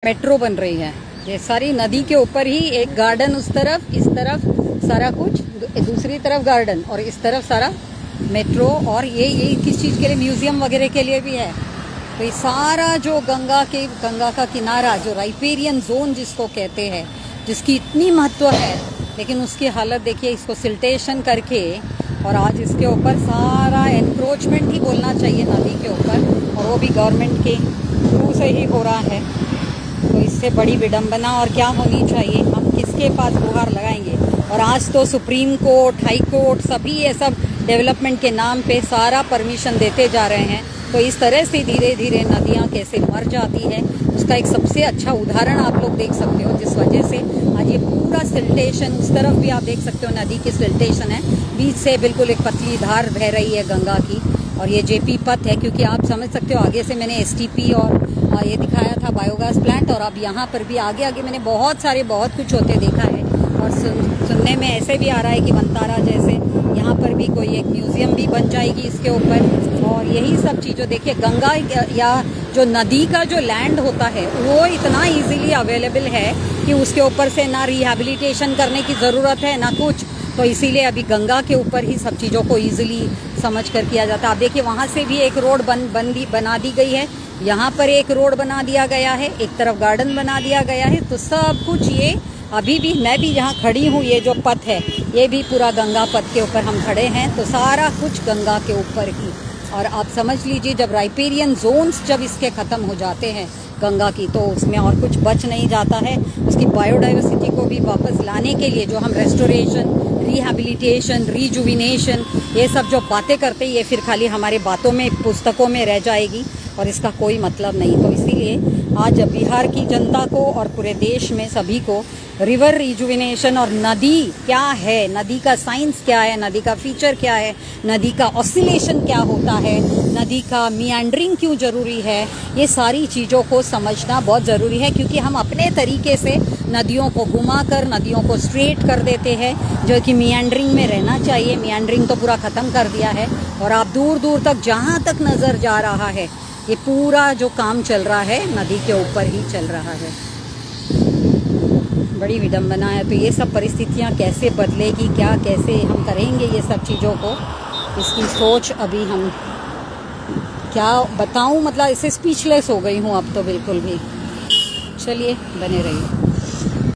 Metro बन रही है। ये सारी नदी के ऊपर ही एक गार्डन, उस तरफ इस तरफ सारा कुछ, दूसरी तरफ गार्डन और इस तरफ सारा मेट्रो। और ये किस चीज़ के लिए, म्यूजियम वगैरह के लिए भी है। तो ये सारा जो गंगा का किनारा, जो राइपेरियन जोन जिसको कहते हैं, जिसकी इतनी महत्व है, लेकिन उसकी हालत देखिए, इसको सिल्टेशन करके और आज इसके ऊपर सारा एनक्रोचमेंट ही बोलना चाहिए नदी के ऊपर, और वो भी गवर्नमेंट के थ्रू से ही हो रहा है। तो इससे बड़ी विडंबना और क्या होनी चाहिए। हम किसके पास गुहार लगाएंगे। और आज तो सुप्रीम कोर्ट, हाई कोर्ट, सभी ये सब डेवलपमेंट के नाम पे सारा परमिशन देते जा रहे हैं। तो इस तरह से धीरे धीरे नदियाँ कैसे मर जाती है, उसका एक सबसे अच्छा उदाहरण आप लोग देख सकते हो, जिस वजह से आज ये पूरा सिल्टेशन, उस तरफ भी आप देख सकते हो नदी की सिल्टेशन है, बीच से बिल्कुल एक पतली धार बह रही है गंगा की। और ये जेपी पथ है, क्योंकि आप समझ सकते हो, आगे से मैंने एसटीपी और ये दिखाया था बायोगैस प्लांट, और अब यहाँ पर भी आगे आगे मैंने बहुत कुछ होते देखा है। और सुनने में ऐसे भी आ रहा है कि वंतारा जैसे यहाँ पर भी कोई एक म्यूजियम भी बन जाएगी इसके ऊपर। और यही सब चीज़ों, देखिए गंगा या जो नदी का जो लैंड होता है वो इतना इजीली अवेलेबल है कि उसके ऊपर से ना रिहैबिलिटेशन करने की ज़रूरत है ना कुछ। तो इसीलिए अभी गंगा के ऊपर ही सब चीज़ों को ईजिली समझ कर किया जाता है। आप देखिए वहाँ से भी एक रोड बना दी गई है, यहाँ पर एक रोड बना दिया गया है, एक तरफ गार्डन बना दिया गया है। तो सब कुछ ये अभी भी, मैं भी जहाँ खड़ी हूँ, ये जो पथ है ये भी पूरा गंगा पथ के ऊपर हम खड़े हैं। तो सारा कुछ गंगा के ऊपर ही। और आप समझ लीजिए, जब राइपेरियन जोन्स जब इसके ख़त्म हो जाते हैं गंगा की, तो उसमें और कुछ बच नहीं जाता है। उसकी बायोडाइवर्सिटी को भी वापस लाने के लिए जो हम रेस्टोरेशन, रिहैबिलिटेशन, रिजुविनेशन, ये सब जो बातें करते हैं, ये फिर खाली हमारे बातों में, पुस्तकों में रह जाएगी और इसका कोई मतलब नहीं। तो इसीलिए आज बिहार की जनता को और पूरे देश में सभी को रिवर रिजुविनेशन और नदी क्या है, नदी का साइंस क्या है, नदी का फीचर क्या है, नदी का ऑसिलेशन क्या होता है, नदी का मियांडरिंग क्यों ज़रूरी है, ये सारी चीज़ों को समझना बहुत ज़रूरी है। क्योंकि हम अपने तरीके से नदियों को घुमाकर नदियों को स्ट्रेट कर देते हैं, जो कि मियांडरिंग में रहना चाहिए। मियांडरिंग तो पूरा ख़त्म कर दिया है। और आप दूर दूर तक जहाँ तक नज़र जा रहा है, ये पूरा जो काम चल रहा है नदी के ऊपर ही चल रहा है। बड़ी विडंबना है। तो ये सब परिस्थितियाँ कैसे बदलेगी, क्या कैसे हम करेंगे ये सब चीज़ों को, इसकी सोच अभी हम क्या बताऊं, मतलब इससे स्पीचलेस हो गई हूँ अब तो बिल्कुल भी। चलिए बने रहिए।